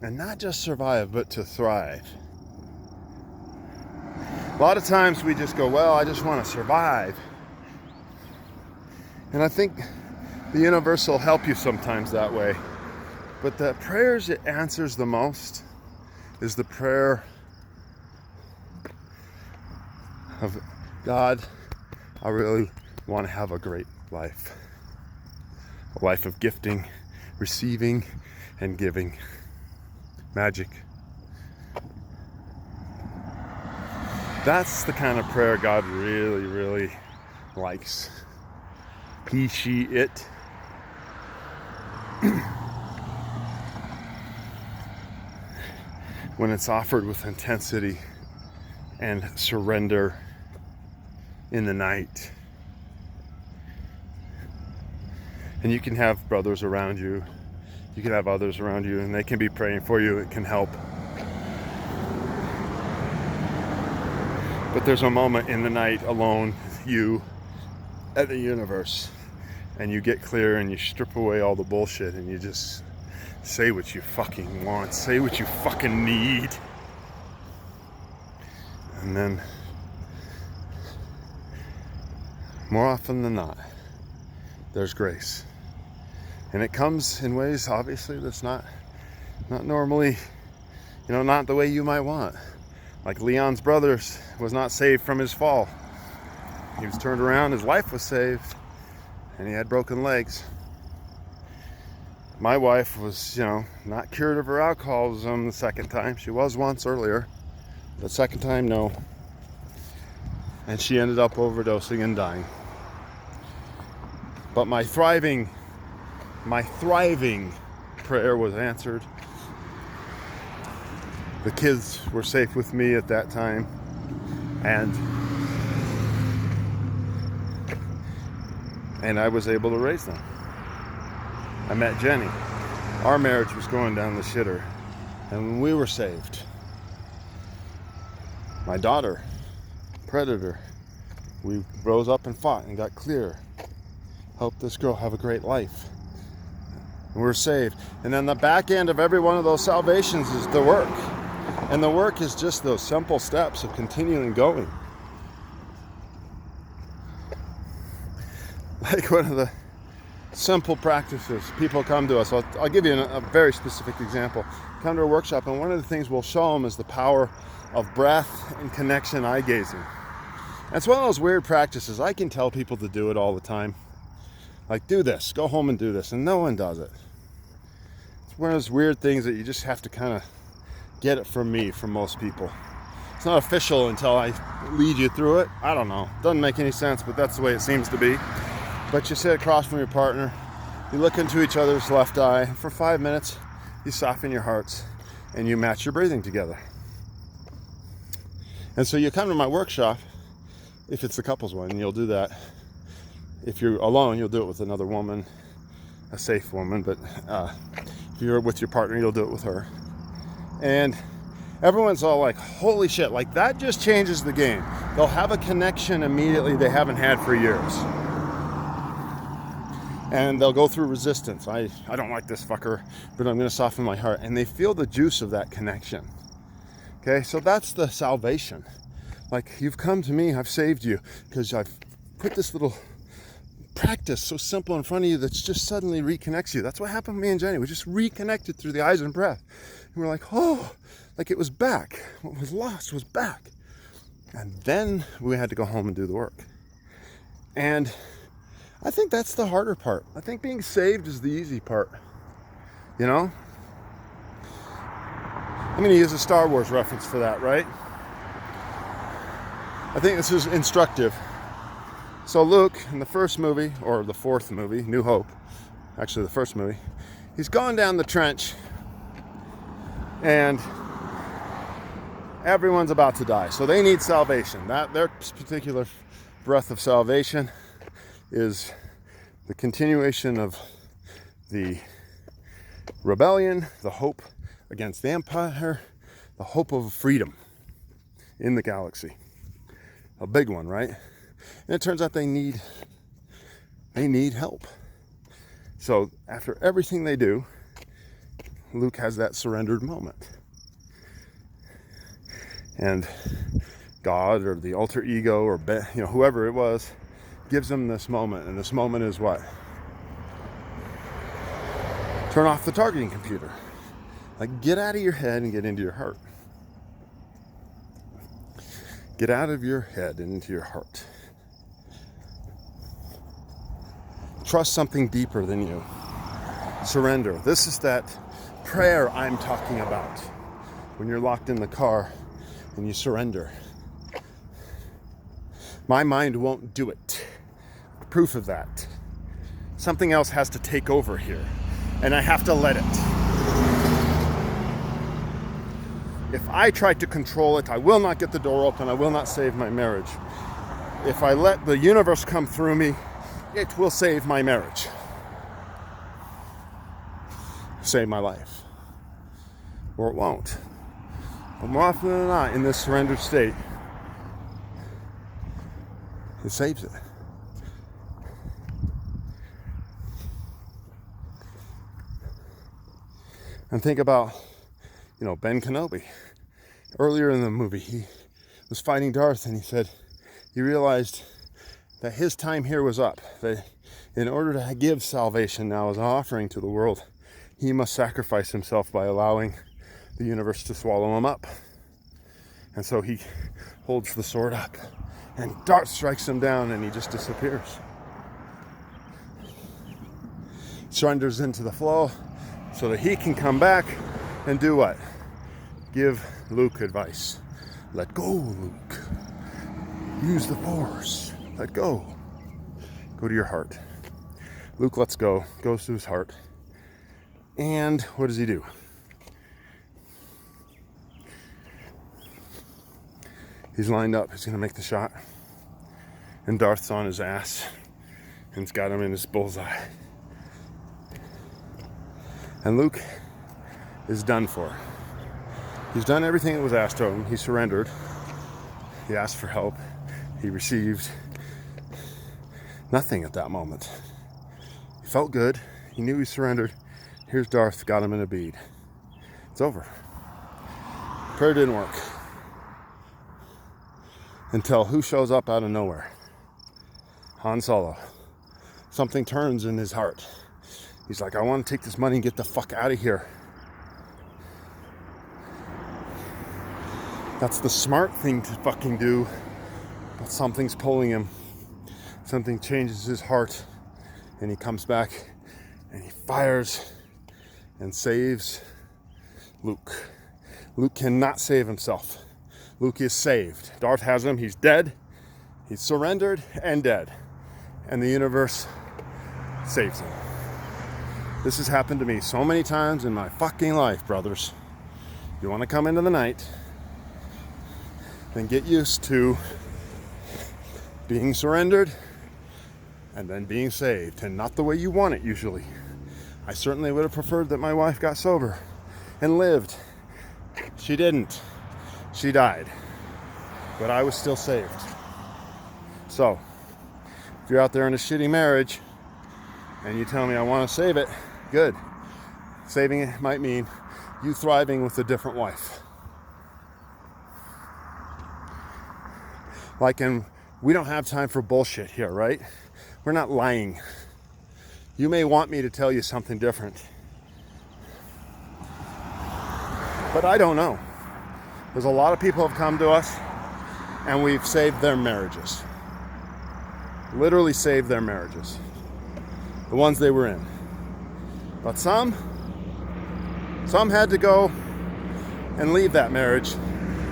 and not just survive, but to thrive. A lot of times we just go, well, I just want to survive. And I think the universe will help you sometimes that way. But the prayers it answers the most is the prayer of, God, I really want to have a great life. A life of gifting, receiving, and giving. Magic. That's the kind of prayer God really, really likes. He, she, it. When it's offered with intensity and surrender in the night. And you can have brothers around you, you can have others around you, and they can be praying for you. It can help. But there's a moment in the night alone, you at the universe, and you get clear and you strip away all the bullshit and you just say what you fucking want, say what you fucking need. And then, more often than not, there's grace. And it comes in ways, obviously, that's not normally, not the way you might want. Like Leon's brothers was not saved from his fall. He was turned around, his life was saved, and he had broken legs. My wife was, not cured of her alcoholism the second time. She was once earlier. The second time, no. And she ended up overdosing and dying. But my thriving prayer was answered. The kids were safe with me at that time, and I was able to raise them. I met Jenny. Our marriage was going down the shitter, and we were saved. My daughter, Predator, we rose up and fought and got clear. Helped this girl have a great life. And we're saved. And then the back end of every one of those salvations is the work. And the work is just those simple steps of continuing going. Like one of the simple practices, people come to us. I'll give you a very specific example. Come to a workshop, and one of the things we'll show them is the power of breath and connection eye gazing. And it's one of those weird practices. I can tell people to do it all the time. Like, do this, go home and do this, and no one does it. It's one of those weird things that you just have to kind of get it from me, from most people. It's not official until I lead you through it. I don't know. Doesn't make any sense, but that's the way it seems to be. But you sit across from your partner, you look into each other's left eye. For 5 minutes, you soften your hearts, and you match your breathing together. And so you come to my workshop, if it's the couples one, you'll do that. If you're alone, you'll do it with another woman, a safe woman. But if you're with your partner, you'll do it with her. And everyone's all like, holy shit, like that just changes the game. They'll have a connection immediately they haven't had for years. And they'll go through resistance. I don't like this fucker, but I'm going to soften my heart. And they feel the juice of that connection. Okay, so that's the salvation. Like, you've come to me, I've saved you, because I've put this little practice so simple in front of you that just suddenly reconnects you. That's what happened to me and Jenny. We just reconnected through the eyes and breath. And we're like, oh, like it was back. What was lost was back. And then we had to go home and do the work. And I think that's the harder part. I think being saved is the easy part. I'm going to use a Star Wars reference for that, right? I think this is instructive. So Luke, in the first movie, or the fourth movie, New Hope, actually the first movie, he's gone down the trench and everyone's about to die. So they need salvation. Their particular breath of salvation is the continuation of the rebellion, the hope against the empire, the hope of freedom in the galaxy. A big one, right? And it turns out they need help. So after everything they do, Luke has that surrendered moment. And God or the alter ego or whoever it was gives him this moment. And this moment is what? Turn off the targeting computer. Like, get out of your head and get into your heart. Get out of your head and into your heart. Trust something deeper than you. Surrender. This is that prayer I'm talking about. When you're locked in the car and you surrender. My mind won't do it. Proof of that. Something else has to take over here. And I have to let it. If I try to control it, I will not get the door open. I will not save my marriage. If I let the universe come through me, it will save my marriage. Save my life. Or it won't. But more often than not, in this surrendered state, it saves it. And think about, Ben Kenobi. Earlier in the movie, he was fighting Darth, and he said he realized that his time here was up. That in order to give salvation now as an offering to the world, he must sacrifice himself by allowing the universe to swallow him up. And so he holds the sword up, and Darth strikes him down, and he just disappears. Surrenders into the flow so that he can come back and do what? Give Luke advice. Let go, Luke. Use the Force. Let go. Go to your heart. Luke lets go, goes to his heart. And what does he do? He's lined up. He's going to make the shot. And Darth's on his ass. And it's got him in his bullseye. And Luke is done for. He's done everything that was asked of him. He surrendered. He asked for help. He received nothing at that moment. He felt good. He knew he surrendered. Here's Darth, got him in a bead. It's over. Prayer didn't work. Until who shows up out of nowhere? Han Solo. Something turns in his heart. He's like, I want to take this money and get the fuck out of here. That's the smart thing to fucking do. But something's pulling him. Something changes his heart. And he comes back and he fires and saves Luke. Luke cannot save himself. Luke is saved. Darth has him. He's dead. He's surrendered and dead. And the universe saves him. This has happened to me so many times in my fucking life, brothers. You want to come into the night, then get used to being surrendered and then being saved. And not the way you want it usually. I certainly would have preferred that my wife got sober and lived. She didn't. She died. But I was still saved. So, if you're out there in a shitty marriage and you tell me I want to save it, good. Saving it might mean you thriving with a different wife. We don't have time for bullshit here, right? We're not lying. You may want me to tell you something different. But I don't know. There's a lot of people have come to us and we've saved their marriages. Literally saved their marriages. The ones they were in. But some had to go and leave that marriage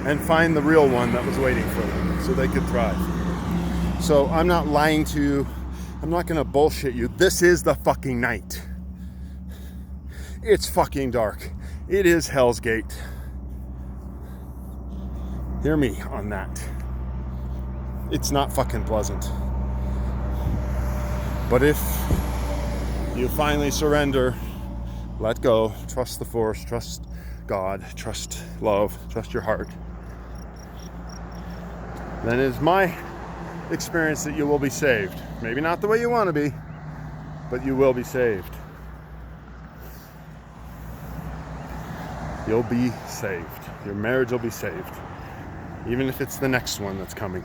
and find the real one that was waiting for them so they could thrive. So I'm not lying to you. I'm not gonna bullshit you. This is the fucking night. It's fucking dark. It is Hell's Gate. Hear me on that. It's not fucking pleasant. But if you finally surrender, let go, trust the Force, trust God, trust love, trust your heart, then it is my experience that you will be saved. Maybe not the way you want to be, but you will be saved. you'll be saved. Your marriage will be saved. Even if it's the next one that's coming.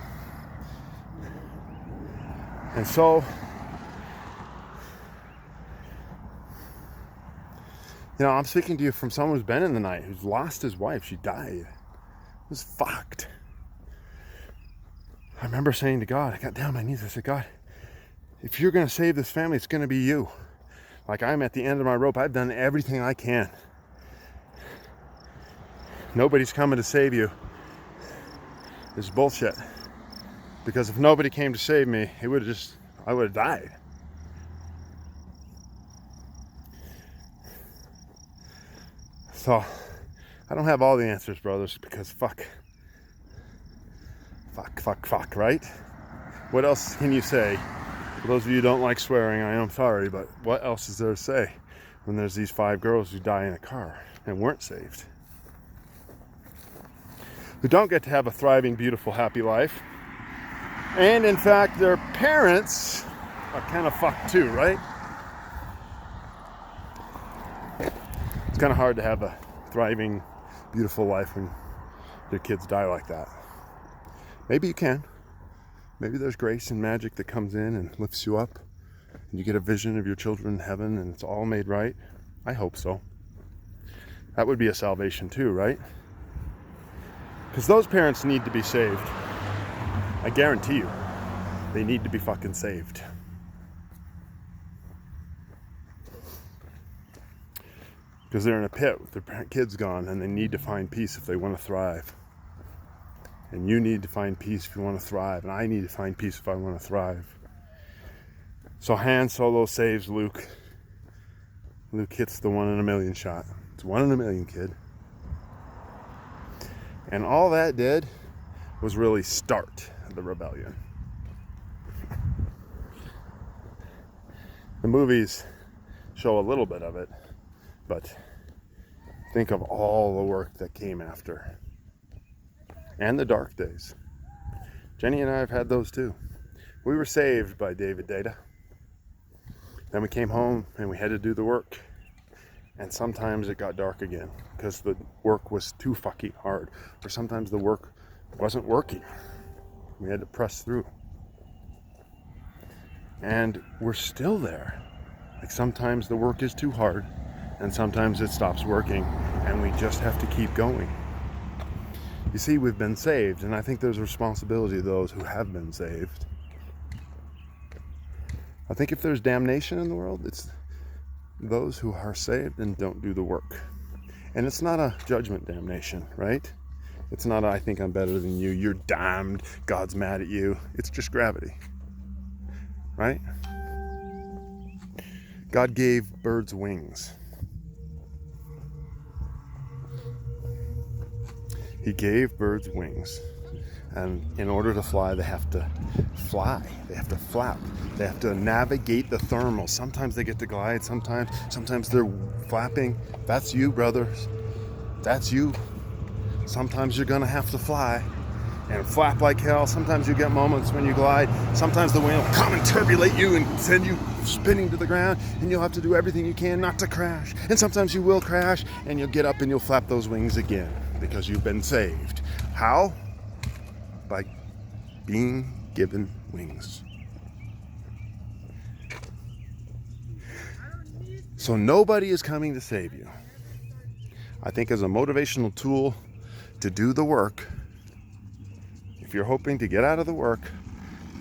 And so, I'm speaking to you from someone who's been in the night, who's lost his wife. She died. It was fucked. I remember saying to God, I got down on my knees. I said, God, if you're going to save this family, it's going to be you. Like, I'm at the end of my rope. I've done everything I can. Nobody's coming to save you. This is bullshit. Because if nobody came to save me, I would have died. So, I don't have all the answers, brothers, because fuck, right? What else can you say? For those of you who don't like swearing, I am sorry, but what else is there to say when there's these 5 girls who die in a car and weren't saved? Who don't get to have a thriving, beautiful, happy life. And in fact, their parents are kind of fucked too, right? It's kind of hard to have a thriving, beautiful life when your kids die like that. Maybe you can. Maybe there's grace and magic that comes in and lifts you up, and you get a vision of your children in heaven and it's all made right. I hope so. That would be a salvation too, right? Because those parents need to be saved. I guarantee you, they need to be fucking saved. Because they're in a pit with their kids gone, and they need to find peace if they want to thrive. And you need to find peace if you want to thrive, and I need to find peace if I want to thrive. So Han Solo saves Luke. Luke hits the 1 in a million shot. It's 1 in a million, kid. And all that did was really start the rebellion. The movies show a little bit of it, but think of all the work that came after. And the dark days. Jenny and I have had those too. We were saved by David Data. Then we came home and we had to do the work. And sometimes it got dark again because the work was too fucking hard. Or sometimes the work wasn't working. We had to press through. And we're still there. Like, sometimes the work is too hard and sometimes it stops working and we just have to keep going. You see, we've been saved, and I think there's a responsibility of those who have been saved. I think if there's damnation in the world, it's those who are saved and don't do the work. And it's not a judgment damnation, right? It's not I think I'm better than you, you're damned, God's mad at you. It's just gravity, right? God gave birds wings. He gave birds wings. And in order to fly, they have to fly. They have to flap. They have to navigate the thermal. Sometimes they get to glide. Sometimes they're flapping. That's you, brothers. That's you. Sometimes you're going to have to fly and flap like hell. Sometimes you get moments when you glide. Sometimes the wind will come and turbulate you and send you spinning to the ground, and you'll have to do everything you can not to crash. And sometimes you will crash, and you'll get up and you'll flap those wings again because you've been saved. How? By being given wings. So nobody is coming to save you. I think as a motivational tool to do the work, if you're hoping to get out of the work,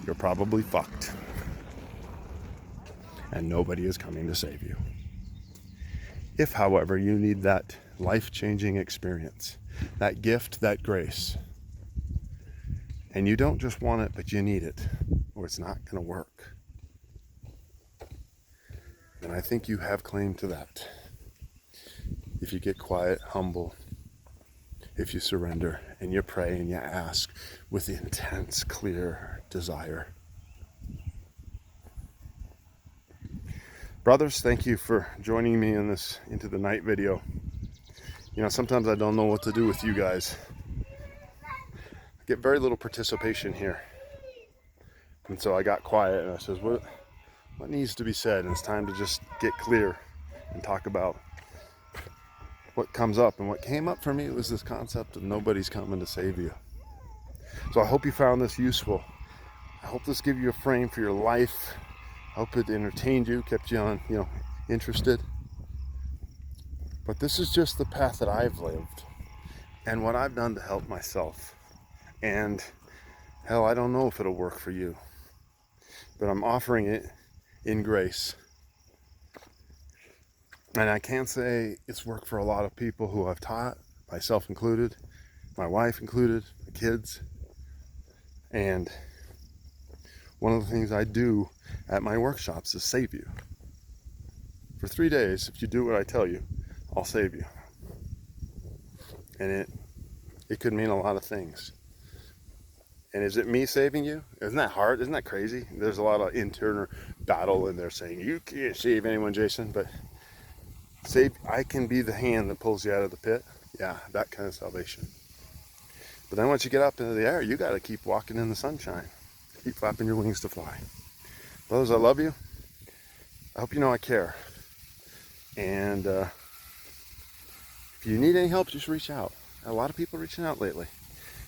you're probably fucked. And nobody is coming to save you. If, however, you need that life-changing experience, that gift, that grace, and you don't just want it, but you need it, or it's not going to work, then I think you have claim to that. If you get quiet, humble, if you surrender, and you pray and you ask with intense, clear desire. Brothers, thank you for joining me in this Into the Night video. You know, sometimes I don't know what to do with you guys. I get very little participation here. And so I got quiet and I said, what needs to be said? And it's time to just get clear and talk about what comes up. And what came up for me was this concept of nobody's coming to save you. So I hope you found this useful. I hope this gave you a frame for your life. I hope it entertained you, kept you on, interested. But this is just the path that I've lived and what I've done to help myself. And hell, I don't know if it'll work for you, but I'm offering it in grace. And I can't say it's worked for a lot of people who I've taught, myself included, my wife included, my kids. And one of the things I do at my workshops is save you. For 3 days, if you do what I tell you, I'll save you. And it could mean a lot of things. And is it me saving you? Isn't that hard? Isn't that crazy? There's a lot of internal battle in there saying, you can't save anyone, Jason, but I can be the hand that pulls you out of the pit. Yeah, that kind of salvation. But then once you get up into the air, you got to keep walking in the sunshine. Keep flapping your wings to fly. Brothers, I love you. I hope you know I care. And if you need any help, just reach out. A lot of people reaching out lately.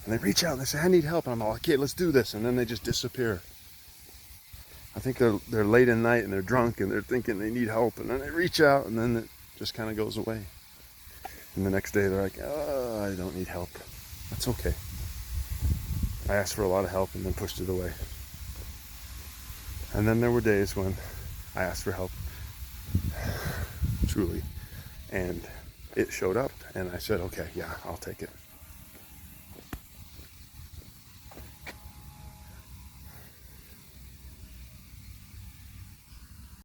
And they reach out and they say, I need help. And I'm all, okay, let's do this. And then they just disappear. I think they're late at night and they're drunk and they're thinking they need help. And then they reach out and then it just kind of goes away. And the next day they're like, oh, I don't need help. That's okay. I asked for a lot of help and then pushed it away. And then there were days when I asked for help, truly, and it showed up and I said, okay, yeah, I'll take it.